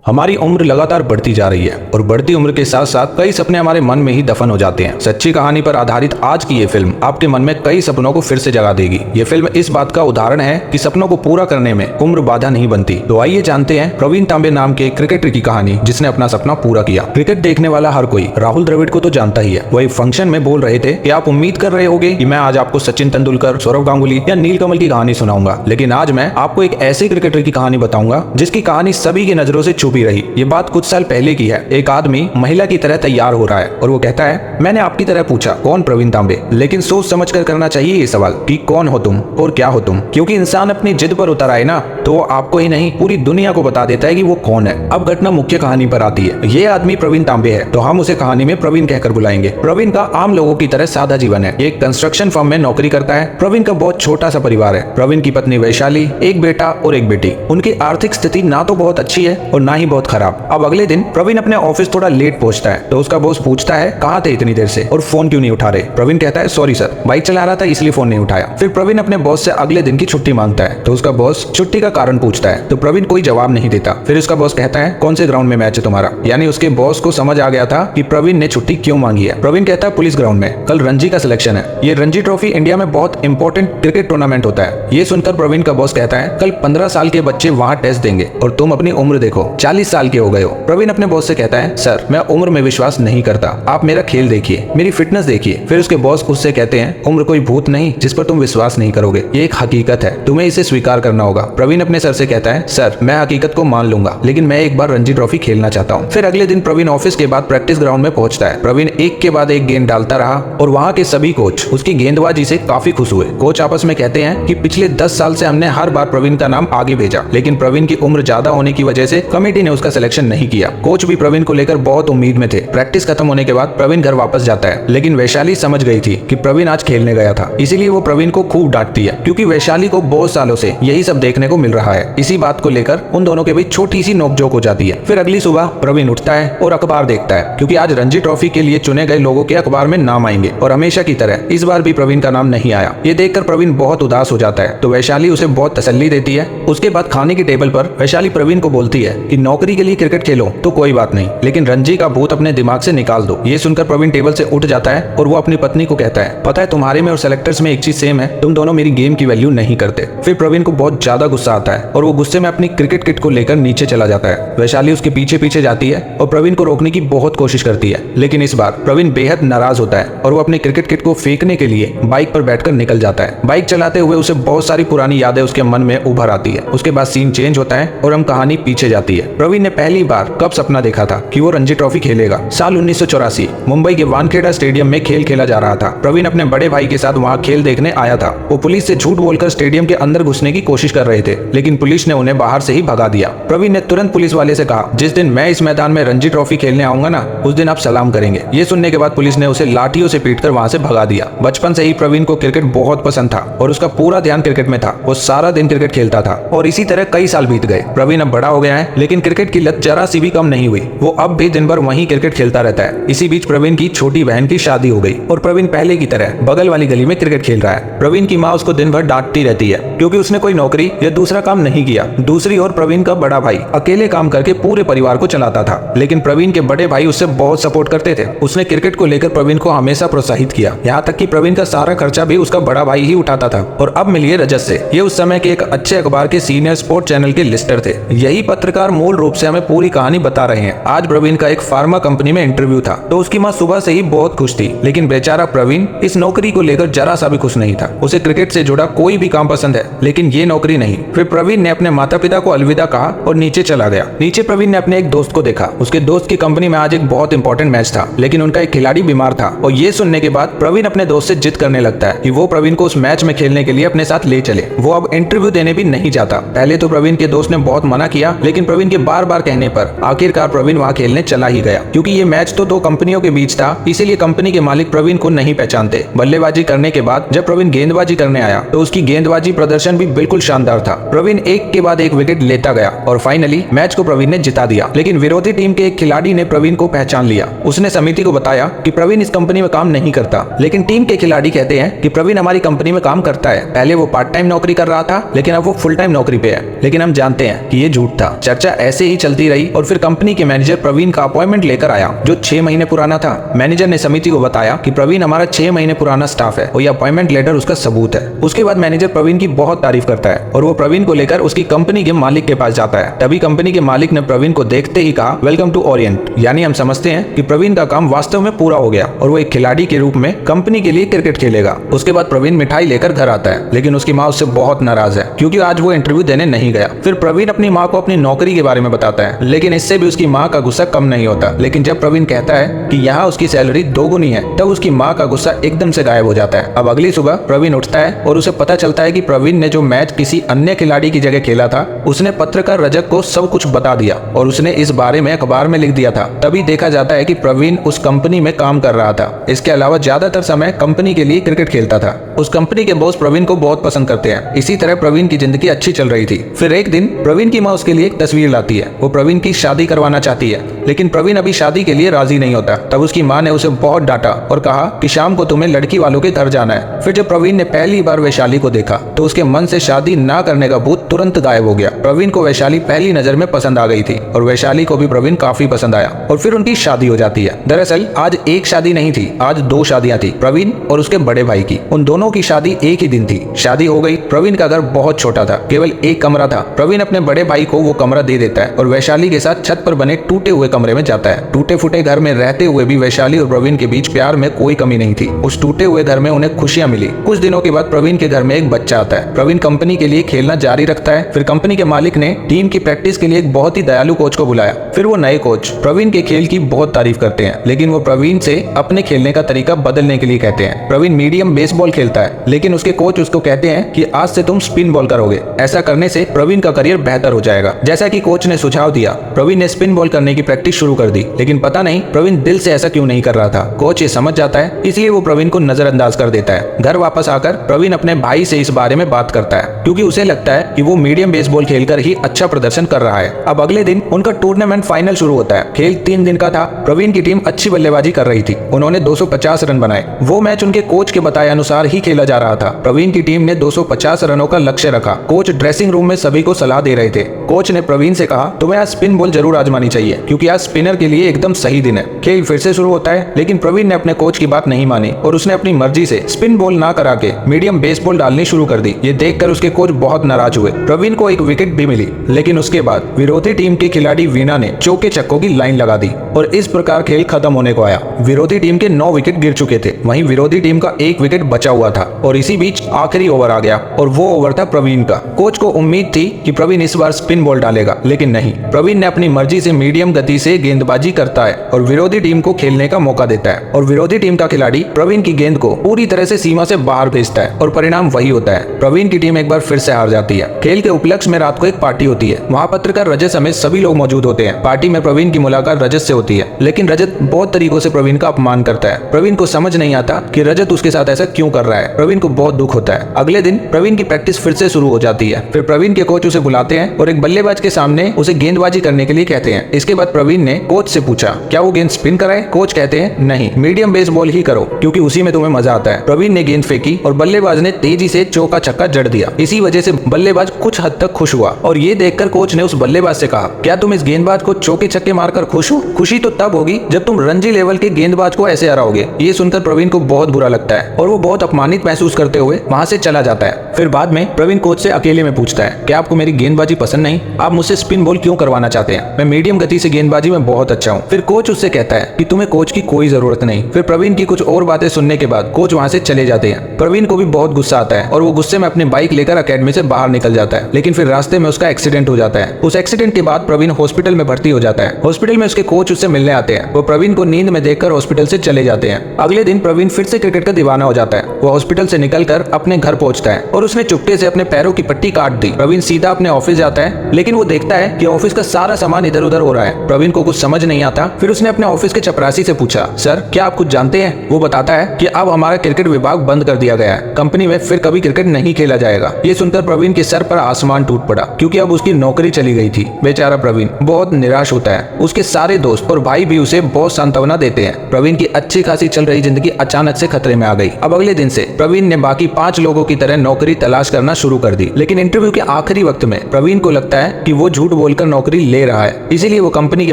हमारी उम्र लगातार बढ़ती जा रही है और बढ़ती उम्र के साथ साथ कई सपने हमारे मन में ही दफन हो जाते हैं। सच्ची कहानी पर आधारित आज की ये फिल्म आपके मन में कई सपनों को फिर से जगा देगी। ये फिल्म इस बात का उदाहरण है कि सपनों को पूरा करने में उम्र बाधा नहीं बनती। तो आइए जानते हैं प्रवीण तांबे नाम के क्रिकेटर की कहानी जिसने अपना सपना पूरा किया। क्रिकेट देखने वाला हर कोई राहुल द्रविड़ को तो जानता ही है। वही फंक्शन में बोल रहे थे कि आप उम्मीद कर रहे होंगे कि मैं आज आपको सचिन तेंदुलकर, सौरव गांगुली या नीलकमल की कहानी सुनाऊंगा, लेकिन आज मैं आपको एक ऐसे क्रिकेटर की कहानी बताऊंगा जिसकी कहानी सभी की नजरों से छुपी रही। ये बात कुछ साल पहले की है। एक आदमी महिला की तरह तैयार हो रहा है और वो कहता है, मैंने आपकी तरह पूछा कौन प्रवीण तांबे, लेकिन सोच समझ कर करना चाहिए ये सवाल कि कौन हो तुम और क्या हो तुम, क्योंकि इंसान अपनी जिद पर उतर आए ना तो वो आपको ही नहीं पूरी दुनिया को बता देता है कि वो कौन है। अब घटना मुख्य कहानी पर आती है। ये आदमी प्रवीण तांबे है तो हम उसे कहानी में प्रवीण कहकर बुलाएंगे। प्रवीण का आम लोगों की तरह सादा जीवन है। एक कंस्ट्रक्शन फर्म में नौकरी करता है। प्रवीण का बहुत छोटा सा परिवार है। प्रवीण की पत्नी वैशाली, एक बेटा और एक बेटी। उनकी आर्थिक स्थिति ना तो बहुत अच्छी है और ना ही बहुत खराब। अब अगले दिन प्रवीण अपने ऑफिस थोड़ा लेट पहुंचता है तो उसका बॉस पूछता है, कहाँ थे इतनी देर से और फोन क्यों नहीं उठा रहे। प्रवीण कहता है, सॉरी सर, बाइक चला रहा था इसलिए फोन नहीं उठाया। फिर प्रवीण अपने बॉस से अगले दिन की छुट्टी मांगता है तो उसका बॉस छुट्टी का कारण पूछता है तो प्रवीण कोई जवाब नहीं देता। फिर उसका बॉस कहता है, कौन से ग्राउंड में मैच है तुम्हारा। यानी उसके बॉस को समझ आ गया था कि प्रवीण ने छुट्टी क्यों मांगी है। प्रवीण कहता है, पुलिस ग्राउंड में कल रणजी का सिलेक्शन है। ये रणजी ट्रॉफी इंडिया में बहुत इंपॉर्टेंट क्रिकेट टूर्नामेंट होता है। ये सुनकर प्रवीण का बॉस कहता है, कल 15 साल के बच्चे वहाँ टेस्ट देंगे और तुम अपनी उम्र देखो, 40 साल के हो गए हो। प्रवीण अपने बॉस से कहता है, सर मैं उम्र में विश्वास नहीं करता, आप मेरा खेल देखिए, मेरी फिटनेस देखिए। फिर उसके बॉस उससे कहते हैं, उम्र कोई भूत नहीं जिस पर तुम विश्वास नहीं करोगे, ये एक हकीकत है, तुम्हें इसे स्वीकार करना होगा। प्रवीण अपने सर से कहता है, सर मैं हकीकत को मान लूंगा लेकिन मैं एक बार रणजी ट्रॉफी खेलना चाहता हूँ। फिर अगले दिन प्रवीण ऑफिस के बाद प्रैक्टिस ग्राउंड में पहुंचता है। प्रवीण एक के बाद एक गेंद डालता रहा और वहाँ के सभी कोच उसकी गेंदबाजी से काफी खुश हुए। कोच आपस में कहते हैं कि पिछले 10 साल से हमने हर बार प्रवीण का नाम आगे भेजा, लेकिन प्रवीण की उम्र ज्यादा होने की वजह से कमेटी ने उसका सिलेक्शन नहीं किया। कोच भी प्रवीण को लेकर बहुत उम्मीद में थे। प्रैक्टिस खत्म होने के बाद प्रवीण घर वापस जाता है, लेकिन वैशाली समझ गई थी कि प्रवीण आज खेलने गया था, इसीलिए वो प्रवीण को खूब डांटती है क्योंकि वैशाली को बहुत सालों से यही सब देखने को मिल रहा है। इसी बात को लेकर उन दोनों के बीच छोटी सी नोकझोंक हो जाती है। फिर अगली सुबह प्रवीण उठता है और अखबार देखता है क्योंकि आज रणजी ट्रॉफी के लिए चुने गए लोगों के अखबार में नाम आएंगे और हमेशा की तरह इस बार भी प्रवीण का नाम नहीं आया। ये देखकर प्रवीण बहुत उदास हो जाता है तो वैशाली उसे बहुत तसल्ली देती है। उसके बाद खाने की टेबल पर वैशाली प्रवीण को बोलती है कि नौकरी के लिए क्रिकेट खेलो तो कोई बात नहीं, लेकिन रणजी का भूत अपने दिमाग से निकाल दो। ये सुनकर प्रवीण टेबल से उठ जाता है और वो अपनी पत्नी को कहता है, पता है तुम्हारे में और सेलेक्टर्स में एक चीज सेम है, तुम दोनों मेरी गेम की वैल्यू नहीं करते। फिर प्रवीण को बहुत ज्यादा गुस्सा आता है और वो गुस्से में अपनी क्रिकेट किट को लेकर नीचे चला जाता है। वैशाली उसके पीछे पीछे जाती है और प्रवीण को रोकने की बहुत कोशिश करती है, लेकिन इस बार प्रवीण बेहद नाराज होता है और वो अपनी क्रिकेट किट को फेंकने के लिए बाइक पर बैठकर निकल जाता है। बाइक चलाते हुए उसे बहुत सारी पुरानी यादें उसके मन में उभर आती है। उसके बाद सीन चेंज होता है और हम कहानी पीछे जाती है। प्रवीण ने पहली बार कब सपना देखा था कि वो रणजी ट्रॉफी खेलेगा। साल 1984 मुंबई के वानखेड़ा स्टेडियम में खेल खेला जा रहा था। प्रवीण अपने बड़े भाई के साथ वहां खेल देखने आया था। वो पुलिस से झूठ बोलकर स्टेडियम के अंदर घुसने की कोशिश कर रहे थे, लेकिन पुलिस ने उन्हें बाहर से ही भगा दिया। प्रवीण ने तुरंत पुलिस वाले से कहा, जिस दिन मैं इस मैदान में रणजी ट्रॉफी खेलने आऊंगा ना उस दिन आप सलाम करेंगे। ये सुनने के बाद पुलिस ने उसे लाठियों से पीटकर वहां से भगा दिया। बचपन से ही प्रवीण को क्रिकेट बहुत पसंद था और उसका पूरा ध्यान क्रिकेट में था। वो सारा दिन क्रिकेट खेलता था और इसी तरह कई साल बीत गए। प्रवीण अब बड़ा हो गया है लेकिन क्रिकेट की लत जरा सी भी कम नहीं हुई। वो अब भी दिन भर वहीं क्रिकेट खेलता रहता है। इसी बीच प्रवीण की छोटी बहन की शादी हो गई और प्रवीण पहले की तरह बगल वाली गली में क्रिकेट खेल रहा है। प्रवीण की माँ उसको दिन भर डांटती रहती है क्योंकि उसने कोई नौकरी या दूसरा काम नहीं किया। दूसरी ओर प्रवीण का बड़ा भाई अकेले काम करके पूरे परिवार को चलाता था, लेकिन प्रवीण के बड़े भाई उससे बहुत सपोर्ट करते थे। उसने क्रिकेट को लेकर प्रवीण को हमेशा प्रोत्साहित किया, यहाँ तक कि प्रवीण का सारा खर्चा भी उसका बड़ा भाई ही उठाता था। और अब मिलिए रजत से। ये उस समय के एक अच्छे अखबार के सीनियर स्पोर्ट चैनल के लिस्टर थे। यही पत्रकार मूल रूप से हमें पूरी कहानी बता रहे हैं। आज प्रवीण का एक फार्मा कंपनी में इंटरव्यू था तो उसकी माँ सुबह से ही बहुत खुश थी, लेकिन बेचारा प्रवीण इस नौकरी को लेकर जरा सा भी खुश नहीं था। उसे क्रिकेट से जुड़ा कोई भी काम पसंद है लेकिन ये नौकरी नहीं। फिर प्रवीण ने अपने माता पिता को अलविदा कहा और नीचे चला गया। नीचे प्रवीण ने अपने एक दोस्त को देखा। उसके दोस्त की कंपनी में आज एक बहुत इंपॉर्टेंट मैच था, लेकिन उनका एक खिलाड़ी बीमार था और ये सुनने के बाद प्रवीण अपने दोस्त से जिद करने लगता है कि वो प्रवीण को उस मैच में खेलने के लिए अपने साथ ले चले। वो अब इंटरव्यू देने भी नहीं जाता। पहले तो प्रवीण के दोस्त ने बहुत मना किया, लेकिन प्रवीण के बार बार कहने पर आखिरकार प्रवीण वहां खेलने चला ही गया। क्योंकि ये मैच तो दो कंपनियों के बीच था, इसीलिए कंपनी के मालिक प्रवीण को नहीं पहचानते। बल्लेबाजी करने के बाद जब प्रवीण गेंदबाजी करने आया तो उसकी गेंदबाजी प्रदर्शन भी बिल्कुल शानदार था। प्रवीण एक के बाद एक विकेट लेता गया और फाइनली मैच को प्रवीण ने जिता दिया। लेकिन विरोधी टीम के एक खिलाड़ी ने प्रवीण को पहचान लिया। उसने समिति को बताया कि प्रवीण इस कंपनी में काम नहीं करता, लेकिन टीम के खिलाड़ी कहते हैं कि प्रवीण हमारी कंपनी में काम करता है। पहले वो पार्ट टाइम नौकरी कर रहा था, लेकिन अब वो फुल टाइम नौकरी पे है। लेकिन हम जानते हैं कि ये झूठ था। चर्चा ऐसे ही चलती रही और फिर कंपनी के मैनेजर प्रवीण का अपॉइंटमेंट लेकर आया, जो 6 महीने पुराना था। मैनेजर ने समिति को बताया कि प्रवीण हमारा 6 महीने पुराना स्टाफ है और ये अपॉइंटमेंट लेटर उसका सबूत है। उसके बाद मैनेजर प्रवीण की बहुत तारीफ करता है और वो प्रवीण को लेकर उसकी कंपनी के मालिक के पास जाता है। तभी कंपनी के मालिक ने प्रवीण को देखते ही कहा, वेलकम टू ओरिएंट। यानी हम समझते हैं कि प्रवीण का काम वास्तव में पूरा हो गया और वो एक खिलाड़ी के रूप में कंपनी के लिए क्रिकेट खेलेगा। उसके बाद प्रवीण मिठाई लेकर घर आता है, लेकिन उसकी माँ उससे बहुत नाराज है क्योंकि आज वो इंटरव्यू देने नहीं गया। फिर प्रवीण अपनी माँ को अपनी नौकरी के बारे में बताता है, लेकिन इससे भी उसकी माँ का गुस्सा कम नहीं होता। लेकिन जब प्रवीण कहता है कि यहाँ उसकी सैलरी 2 गुनी है, तब उसकी माँ का गुस्सा एकदम से गायब हो जाता है। अब अगली सुबह प्रवीण उठता है और उसे पता चलता है कि प्रवीण ने जो मैच किसी अन्य खिलाड़ी की जगह खेला था, उसने पत्रकार रजत को सब कुछ बता दिया और उसने इस बारे में अखबार में लिख दिया था। तभी देखा जाता है कि प्रवीण उस कंपनी में काम कर रहा था। इसके अलावा ज्यादातर समय कंपनी के लिए क्रिकेट खेलता था। उस कंपनी के बॉस प्रवीण को बहुत पसंद करते हैं। इसी तरह प्रवीण की जिंदगी अच्छी चल रही थी। फिर एक दिन प्रवीण की माँ उसके लिए एक तस्वीर लाती है। वो प्रवीण की शादी करवाना चाहती है, लेकिन प्रवीण अभी शादी के लिए राजी नहीं होता। तब उसकी माँ ने उसे बहुत डांटा और कहा कि शाम को तुम्हें लड़की वालों के घर जाना है। फिर जब प्रवीण ने पहली बार वैशाली को देखा तो उसके मन से शादी ना करने का भूत तुरंत गायब हो गया। प्रवीण को वैशाली पहली नजर में पसंद आ गई थी और वैशाली को भी प्रवीण काफी पसंद आया और फिर उनकी शादी हो जाती है। दरअसल आज एक शादी नहीं थी, आज 2 शादियां थी, प्रवीण और उसके बड़े भाई की। उन दोनों की शादी एक ही दिन थी। शादी हो गई। प्रवीण का घर बहुत छोटा था, केवल एक कमरा था। प्रवीण अपने बड़े भाई को वो कमरा दे देता है और वैशाली के साथ छत पर बने टूटे हुए कमरे में जाता है। टूटे फूटे घर में रहते हुए भी वैशाली और प्रवीण के बीच प्यार में कोई कमी नहीं थी। उस टूटे हुए घर में उन्हें खुशियां मिली। कुछ दिनों के बाद प्रवीण के घर में एक बच्चा आता है। प्रवीण कंपनी के लिए खेलना जारी रखता है। फिर कंपनी के मालिक ने टीम की प्रैक्टिस के लिए एक बहुत ही दयालु कोच को बुलाया। फिर वो नए कोच प्रवीण के खेल की बहुत तारीफ करते हैं, लेकिन वो प्रवीण से अपने खेलने का तरीका बदलने के लिए कहते हैं। प्रवीण मीडियम बेसबॉल खेलता है, लेकिन उसके कोच उसको कहते हैं कि आज से तुम स्पिन बॉल करोगे। ऐसा करने से प्रवीण का करियर बेहतर हो जाएगा। जैसा कि कोच ने सुझाव दिया, प्रवीण ने स्पिन बॉल करने की प्रैक्टिस शुरू कर दी, लेकिन पता नहीं प्रवीण दिल से ऐसा क्यों नहीं कर रहा था। कोच ये समझ जाता है, इसलिए वो प्रवीण को नजरअंदाज कर देता है। घर वापस आकर प्रवीण अपने भाई से इस बारे में बात करता है, क्योंकि उसे लगता है कि वो मीडियम बेसबॉल खेलकर ही अच्छा प्रदर्शन कर रहा है। अब अगले दिन उनका टूर्नामेंट फाइनल शुरू होता है। खेल 3 दिन का था। प्रवीण की टीम अच्छी बल्लेबाजी कर रही थी। उन्होंने 250 रन बनाए। वो मैच उनके कोच के बताए अनुसार ही खेला जा रहा था। प्रवीण की टीम ने 250 रनों का लक्ष्य रखा। कोच ड्रेसिंग रूम में सभी को सलाह दे रहे थे। कोच ने प्रवीण से कहा, तुम्हें आज स्पिन बॉल जरूर आजमानी चाहिए, क्योंकि आज स्पिनर के लिए एकदम सही दिन है। खेल फिर से शुरू होता है, लेकिन प्रवीण ने अपने कोच की बात नहीं मानी और उसने अपनी मर्जी से स्पिन बॉल ना करा के मीडियम बेसबॉल डालनी शुरू कर दी। ये देखकर उसके कोच बहुत नाराज हुए। प्रवीण को एक विकेट भी मिली, लेकिन उसके बाद विरोधी टीम के खिलाड़ी वीना ने चौके छक्कों की लाइन लगा दी और इस प्रकार खेल खत्म होने को आया। विरोधी टीम के 9 विकेट गिर चुके थे, वहीं विरोधी टीम का 1 विकेट बचा हुआ था और इसी बीच आखिरी ओवर आ गया और वो ओवर था प्रवीण का। कोच को उम्मीद थी कि प्रवीण इस बार स्पिन बॉल डालेगा, लेकिन नहीं। प्रवीण ने अपनी मर्जी से मीडियम गति से गेंदबाजी करता है और विरोधी टीम को खेलने का मौका देता है और विरोधी टीम का खिलाड़ी प्रवीण की गेंद को पूरी तरह से सीमा से बाहर भेजता है और परिणाम वही होता है। प्रवीण की टीम एक बार फिर से हार जाती है। खेल के उपलक्ष्य में रात को एक पार्टी होती है। वहाँ पत्रकार रजत समेत सभी लोग मौजूद होते हैं। पार्टी में प्रवीण की मुलाकात रजत से होती है, लेकिन रजत बहुत तरीकों से प्रवीण का अपमान करता है। प्रवीण को समझ नहीं आता कि रजत उसके साथ ऐसा क्यों कर रहा है। प्रवीण को बहुत दुख होता है। अगले दिन प्रवीण की प्रैक्टिस फिर से शुरू हो जाती है। फिर प्रवीण के कोच उसे बुलाते हैं और एक बल्लेबाज के सामने उसे गेंदबाजी करने के लिए कहते हैं। इसके बाद प्रवीण ने कोच से पूछा, क्या वो गेंद स्पिन कराए? कोच कहते हैं, नहीं, मीडियम बेसबॉल ही करो, क्योंकि उसी में तुम्हें मजा आता है। प्रवीण ने गेंद फेंकी और बल्लेबाज ने तेजी से चौका छक्का जड़ दिया। इसी वजह से बल्लेबाज कुछ हद तक खुश हुआ और ये देखकर कोच ने उस बल्लेबाज से कहा, क्या तुम इस गेंदबाज को चौके छक्के मारकर खुश हो? खुशी तो तब होगी जब तुम रणजी लेवल के गेंदबाज को ऐसे हराओगे। ये सुनकर प्रवीण को बहुत बुरा लगता है और वो बहुत अपमानित महसूस करते हुए वहां से चला जाता है। फिर बाद में प्रवीण कोच से अकेले में पूछता है, क्या आपको मेरी गेंदबाजी पसंद नहीं? आप मुझसे स्पिन बॉल क्यों करवाना चाहते हैं? मैं मीडियम गति से गेंदबाजी में बहुत अच्छा हूँ। फिर कोच उससे कहता है कि तुम्हें कोच की कोई जरूरत नहीं। फिर प्रवीण की कुछ और बातें सुनने के बाद कोच वहां से चले जाते हैं। प्रवीण को भी बहुत गुस्सा आता है और वो गुस्से में अपनी बाइक लेकर अकेडमी से बाहर निकल जाता है, लेकिन फिर रास्ते में उसका एक्सीडेंट हो जाता है। उस एक्सीडेंट के बाद प्रवीण हॉस्पिटल में भर्ती हो जाता है। हॉस्पिटल में उसके कोच उससे मिलने आते हैं। वो प्रवीण को नींद में देखकर हॉस्पिटल से चले जाते हैं। अगले दिन प्रवीण फिर से क्रिकेट का दीवाना हो जाता है। वो हॉस्पिटल से निकलकर अपने घर पहुंचता है और उसने चुपके से अपने पैरों की पट्टी काट दी। प्रवीण सीधा अपने ऑफिस जाता है, लेकिन वो देखता है कि ऑफिस का सारा सामान इधर उधर हो रहा है। प्रवीण को कुछ समझ नहीं आता। फिर उसने अपने ऑफिस के चपरासी से पूछा, सर क्या आप कुछ जानते हैं? वो बताता है कि अब हमारा क्रिकेट विभाग बंद कर दिया गया है, कंपनी में फिर कभी क्रिकेट नहीं खेला जाएगा। ये सुनकर प्रवीण के सर पर आसमान टूट पड़ा, क्योंकि अब उसकी नौकरी चली गई थी। बेचारा प्रवीण बहुत निराश होता है। उसके सारे दोस्त और भाई भी उसे बहुत सांत्वना देते हैं। प्रवीण की अच्छी खासी चल रही जिंदगी अचानक से खतरे में आ गई। अब अगले दिन से प्रवीण ने बाकी 5 लोगों की तरह नौकरी तलाश करना शुरू कर दी। लेकिन इंटरव्यू के आखिरी वक्त में प्रवीण को लगता है कि वो झूठ बोलकर नौकरी ले रहा है। इसीलिए वो कंपनी के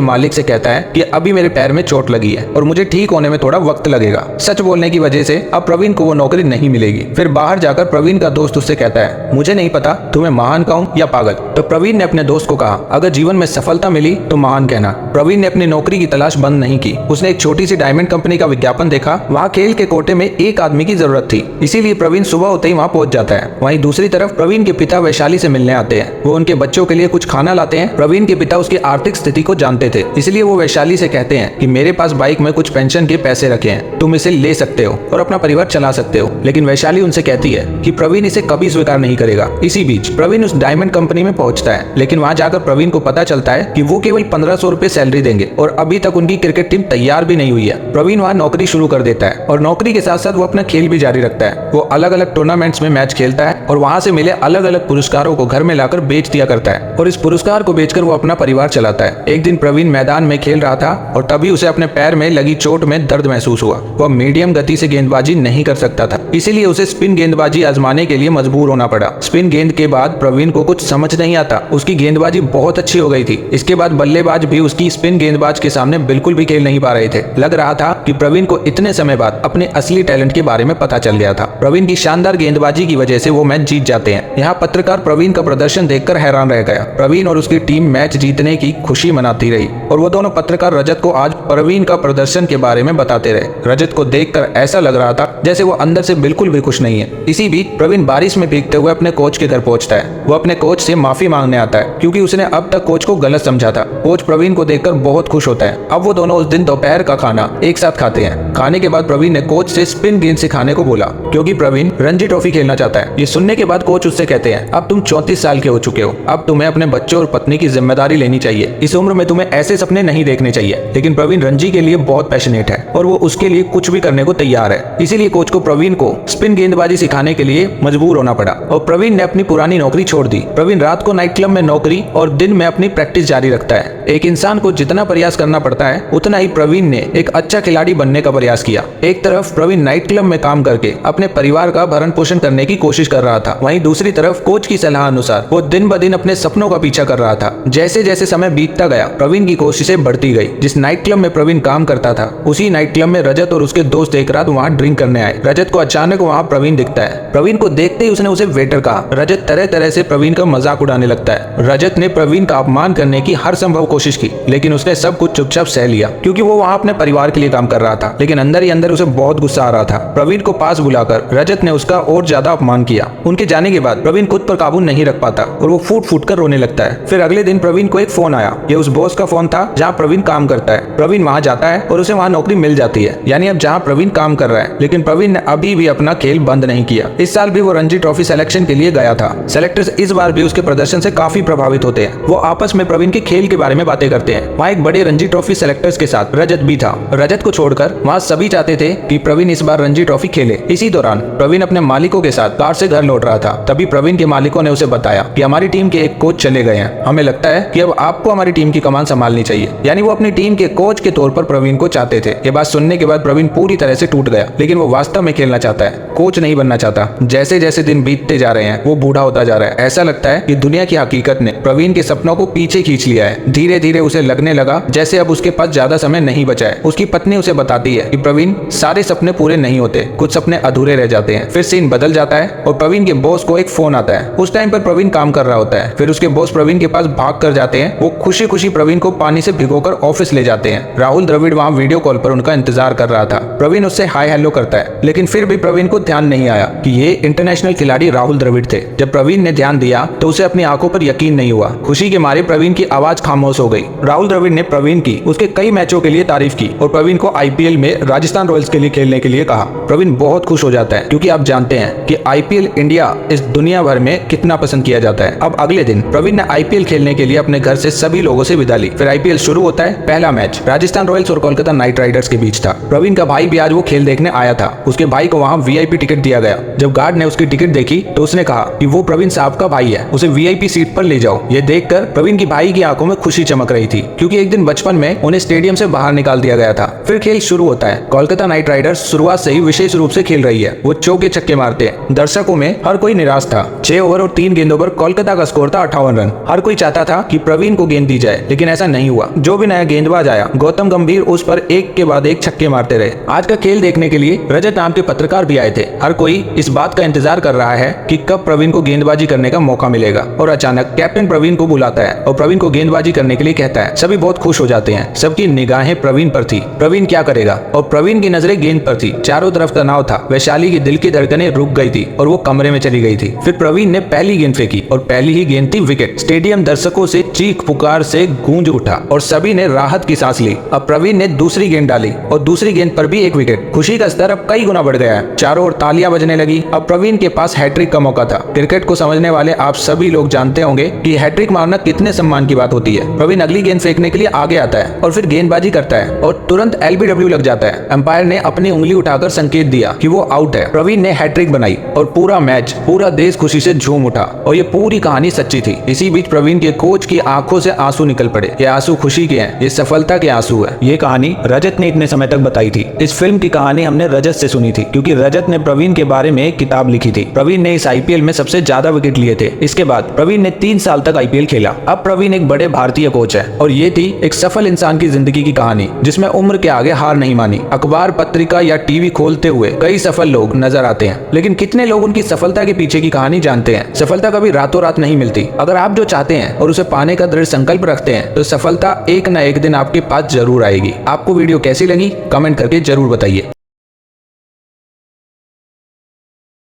मालिक से कहता है कि अभी मेरे पैर में चोट लगी है और मुझे ठीक होने में थोड़ा वक्त लगेगा। सच बोलने की वजह से अब प्रवीण को वो नौकरी नहीं मिलेगी। फिर बाहर जाकर प्रवीण का दोस्त उससे कहता है, मुझे नहीं पता तुम्हें महान कहूं या पागल। तो प्रवीण ने अपने दोस्त को कहा, अगर जीवन में सफलता मिली तो महान कहना। प्रवीण ने अपनी नौकरी की तलाश बंद नहीं की। उसने एक छोटी सी डायमंड कंपनी का विज्ञापन देखा। वहाँ खेल के कोटे में एक आदमी की जरूरत थी, इसीलिए प्रवीण सुबह होते ही वहाँ पहुंच जाता है। वहीं दूसरी तरफ प्रवीण के पिता वैशाली से मिलने आते हैं। वो उनके बच्चों के लिए कुछ खाना लाते हैं। प्रवीण के पिता उसकी आर्थिक स्थिति को जानते थे, इसलिए वो वैशाली से कहते हैं कि मेरे पास बाइक में कुछ पेंशन के पैसे रखे हैं, तुम इसे ले सकते हो और अपना परिवार चला सकते हो। लेकिन वैशाली उनसे कहती है कि प्रवीण इसे कभी स्वीकार नहीं करेगा। इसी बीच प्रवीण उस डायमंड कंपनी में पहुंचता है, लेकिन वहां जाकर प्रवीण को पता चलता है कि वो केवल 1500 रुपए सैलरी देंगे और अभी तक उनकी क्रिकेट टीम तैयार भी नहीं हुई है। प्रवीण वहां नौकरी शुरू कर देता है और नौकरी के साथ साथ वो अपना खेल भी जारी रखता है। वो अलग अलग टूर्नामेंट्स में मैच खेलता है और वहां से मिले अलग अलग पुरस्कारों को घर में लाकर बेच दिया करता है और इस पुरस्कार को बेचकर वो अपना परिवार चलाता है। एक दिन प्रवीण मैदान में खेल रहा था और तभी उसे अपने पैर में लगी चोट में दर्द महसूस हुआ। वह मीडियम गति से गेंदबाजी नहीं कर सकता था, इसीलिए उसे स्पिन गेंदबाजी आजमाने के लिए मजबूर होना पड़ा। स्पिन गेंद के बाद प्रवीण को कुछ समझ नहीं आता। उसकी गेंदबाजी बहुत अच्छी हो गई थी। इसके बाद बल्लेबाज भी उसकी स्पिन गेंदबाज के सामने बिल्कुल भी खेल नहीं पा रहे थे। लग रहा था कि प्रवीण को इतने समय बाद अपने असली टैलेंट के बारे में पता चल गया था। प्रवीण की शानदार गेंदबाजी की वजह से वो मैच जीत जाते हैं। यहाँ पत्रकार प्रवीण का प्रदर्शन देखकर हैरान रह गया। प्रवीण और उसकी टीम मैच जीतने की खुशी मनाती रही और वो दोनों पत्रकार रजत को आज प्रवीण का प्रदर्शन के बारे में बताते रहे। रजत को देखकर ऐसा लग रहा था जैसे वो अंदर से बिल्कुल भी खुश नहीं है। इसी बीच प्रवीण बारिश में भीगते हुए अपने कोच के घर पहुंचता है। वो अपने कोच से माफी मांगने आता है, क्योंकि उसने अब तक कोच को गलत समझा था। कोच प्रवीण को देखकर बहुत खुश होता है। अब वो दोनों उस दिन दोपहर का खाना एक साथ खाते हैं। खाने के बाद प्रवीण ने कोच से स्पिन गेंद सिखाने को बोला, क्योंकि प्रवीण रणजी ट्रॉफी खेलना चाहता है। ये सुनने के बाद कोच उससे कहते हैं, अब तुम 34 साल के हो चुके हो, अब तुम्हें अपने बच्चों और पत्नी की जिम्मेदारी लेनी चाहिए। इस उम्र में तुम्हें ऐसे सपने नहीं देखने चाहिए। लेकिन प्रवीण रणजी के लिए बहुत पैशनेट है और वो उसके लिए कुछ भी करने को तैयार है। इसीलिए कोच को प्रवीण को स्पिन गेंदबाजी सिखाने के लिए मजबूर होना पड़ा और प्रवीण ने अपनी पुरानी नौकरी छोड़ दी। प्रवीण रात को नाइट क्लब में नौकरी और दिन में अपनी प्रैक्टिस जारी रखता है। एक इंसान को जितना प्रयास करना पड़ता है उतना ही प्रवीण ने एक अच्छा खिलाड़ी बनने का प्रयास किया। एक तरफ प्रवीण नाइट क्लब में काम करके अपने परिवार का भरण पोषण करने की कोशिश कर रहा था, वहीं दूसरी तरफ कोच की सलाह अनुसार वो दिन ब दिन अपने सपनों का पीछा कर रहा था। जैसे जैसे समय बीतता गया प्रवीण की कोशिशें बढ़ती गई। जिस नाइट क्लब में प्रवीण काम करता था उसी नाइट क्लब में रजत और उसके दोस्त एक रात वहाँ ड्रिंक करने आए। रजत को अचानक वहाँ प्रवीण दिखता है। प्रवीण को देखते ही उसने उसे वेटर कहा। रजत तरह तरह से प्रवीण का मजाक उड़ाने लगता है। रजत ने प्रवीण का अपमान करने की हर संभव कोशिश की, लेकिन उसने सब कुछ चुपचाप सह लिया, क्योंकि वो वहाँ अपने परिवार के लिए काम कर रहा था। लेकिन अंदर ही अंदर उसे बहुत गुस्सा आ रहा था। प्रवीण को पास बुलाकर रजत ने उसका और ज्यादा अपमान किया। उनके जाने के बाद प्रवीण खुद पर काबू नहीं रख पाता और वो फूट फूट कर रोने लगता है। फिर अगले दिन प्रवीण को एक फोन आया। ये उस बॉस का फोन था जहाँ प्रवीण काम करता है। प्रवीण वहाँ जाता है और उसे वहाँ नौकरी मिल जाती है, यानी अब जहाँ प्रवीण काम कर रहा है। लेकिन प्रवीण ने अभी भी अपना खेल बंद नहीं किया। इस साल भी वो रणजी ट्रॉफी सिलेक्शन के लिए गया था। सेलेक्टर्स इस बार भी उसके प्रदर्शन से काफी प्रभावित होते हैं। वो आपस में प्रवीण के खेल के बारे में बातें करते हैं। वहाँ एक बड़े रणजी ट्रॉफी सेलेक्टर्स के साथ रजत भी था। रजत को छोड़कर वहाँ सभी चाहते थे कि प्रवीण इस बार रणजी ट्रॉफी खेले। इसी दौरान प्रवीण अपने मालिकों के साथ कार से घर लौट रहा था। तभी प्रवीण के मालिकों ने उसे बताया कि हमारी टीम के एक कोच चले गए हैं, हमें लगता है कि अब आपको हमारी टीम की कमान संभालनी चाहिए। यानी वो अपनी टीम के कोच के तौर पर प्रवीण को चाहते थे। ये बात सुनने के बाद प्रवीण पूरी तरह से टूट गया, लेकिन वो वास्तव में खेलना चाहता है, कोच नहीं बनना चाहता। जैसे जैसे दिन बीतते जा रहे हैं वो बूढ़ा होता जा रहा है। ऐसा लगता है कि दुनिया की हकीकत ने प्रवीण के सपनों को पीछे खींच लिया है। धीरे धीरे उसे लगने लगा जैसे अब उसके पास ज्यादा समय नहीं बचा है। उसकी पत्नी उसे बताती है कि प्रवीण, सारे सपने पूरे नहीं होते, कुछ सपने अधूरे रह जाते हैं। फिर सीन बदल जाता है और प्रवीण के बॉस को एक फोन आता है। उस टाइम पर प्रवीण काम कर रहा होता है। फिर उसके बॉस प्रवीण के पास भाग कर जाते हैं। वो खुशी खुशी प्रवीण को पानी से भिगोकर ऑफिस ले जाते हैं। राहुल द्रविड़ वहाँ वीडियो कॉल पर उनका इंतजार कर रहा था। प्रवीण उससे हाय हेलो करता है, लेकिन फिर भी प्रवीण को ध्यान नहीं आया कि ये इंटरनेशनल खिलाड़ी राहुल द्रविड़ थे। जब प्रवीण ने ध्यान दिया तो उसे अपनी आंखों पर यकीन नहीं हुआ। खुशी के मारे प्रवीण की आवाज खामोश हो गई। राहुल द्रविड़ ने प्रवीण की उसके कई मैचों के लिए तारीफ की और प्रवीण को आईपीएल में राजस्थान रॉयल्स के लिए खेलने के लिए कहा। प्रवीण बहुत खुश हो जाता है क्योंकि आप जानते हैं कि आईपीएल इंडिया इस दुनिया भर में कितना पसंद किया जाता है। अब अगले दिन प्रवीण ने आईपीएल खेलने के लिए अपने घर से सभी लोगों से विदा ली। फिर आईपीएल शुरू होता है। पहला मैच राजस्थान रॉयल्स और कोलकाता नाइट राइडर्स के बीच था। प्रवीण का भाई भी आज वो खेल देखने आया था। उसके भाई को वहाँ वीआईपी टिकट दिया गया। जब गार्ड ने उसकी टिकट देखी तो उसने कहा कि वो प्रवीण साहब का भाई है, उसे वीआईपी सीट पर ले जाओ। ये देखकर प्रवीण की भाई की आंखों में खुशी चमक रही थी क्योंकि एक दिन बचपन में उन्हें स्टेडियम से बाहर निकाल दिया गया था। फिर खेल शुरू होता है। कोलकाता नाइट राइडर्स शुरुआत से ही विशेष रूप से खेल रही है। वो चौके छक्के मारते हैं। दर्शकों में हर कोई निराश था। 6 ओवर और 3 गेंदों पर कोलकाता का स्कोर था 58 रन। हर कोई चाहता था कि प्रवीण को गेंद दी जाए, लेकिन ऐसा नहीं हुआ। जो भी नया गेंदबाज आया, गौतम गंभीर उस पर एक के बाद एक छक्के मारते रहे। आज का खेल देखने के लिए रजत नाम के पत्रकार भी आए थे। हर कोई इस बात का इंतजार कर रहा है कि कब प्रवीण को गेंदबाजी करने का मौका मिलेगा। और अचानक कैप्टन प्रवीण को बुलाता है और प्रवीण को गेंदबाजी करने के लिए कहता है। सभी बहुत खुश हो जाते हैं। सबकी निगाहें प्रवीण पर थी। प्रवीण क्या करेगा? और प्रवीण की नजरें गेंद पर थी। चारों तरफ तनाव था। वैशाली की दिल की धड़कनें रुक गई थी और वो कमरे में चली गई थी। फिर प्रवीण ने पहली गेंद फेंकी और पहली ही गेंद थी विकेट। स्टेडियम दर्शकों से चीख पुकार से गूंज उठा और सभी ने राहत की सांस ली। अब प्रवीण ने दूसरी गेंद डाली और दूसरी गेंद पर भी एक विकेट। खुशी का स्तर अब कई गुना बढ़ गया है। चारों ओर तालियां बजने लगी। अब प्रवीण के पास हैट्रिक का मौका था। क्रिकेट को समझने वाले आप सभी लोग जानते होंगे कि हैट्रिक मारना कितने सम्मान की बात होती है। प्रवीण अगली गेंद फेंकने के लिए आगे आता है और फिर गेंदबाजी करता है और तुरंत एलबीडब्ल्यू लग जाता है। अंपायर ने अपनी उंगली उठाकर संकेत दिया कि वो आउट है। प्रवीण ने हैट्रिक बनाई और पूरा मैच, पूरा देश खुशी से झूम उठा और ये पूरी कहानी सच्ची थी। इसी बीच प्रवीण के कोच की आंखों से आंसू निकल पड़े। ये आंसू खुशी के हैं, ये सफलता के आंसू है। ये कहानी रजत ने इतने समय तक बताई थी। इस फिल्म की कहानी हमने रजत से सुनी थी क्योंकि रजत ने प्रवीण के बारे में एक किताब लिखी थी। प्रवीण ने इस आईपीएल में सबसे ज्यादा विकेट लिए थे। इसके बाद प्रवीण ने 3 साल तक आईपीएल खेला। अब प्रवीण एक बड़े भारतीय कोच है और ये थी एक सफल इंसान की जिंदगी की कहानी जिसमें उम्र के आगे हार नहीं मानी। अखबार, पत्रिका या टीवी खोलते हुए कई सफल लोग नजर आते हैं, लेकिन कितने लोग उनकी सफलता के पीछे की कहानी जानते हैं? सफलता कभी रातों रात नहीं मिलती। अगर आप जो चाहते हैं और उसे पाने का दृढ़ संकल्प रखते हैं तो सफलता एक न एक दिन आपके पास जरूर आएगी। आपको वीडियो कैसी लगी कमेंट करके जरूर बताइए।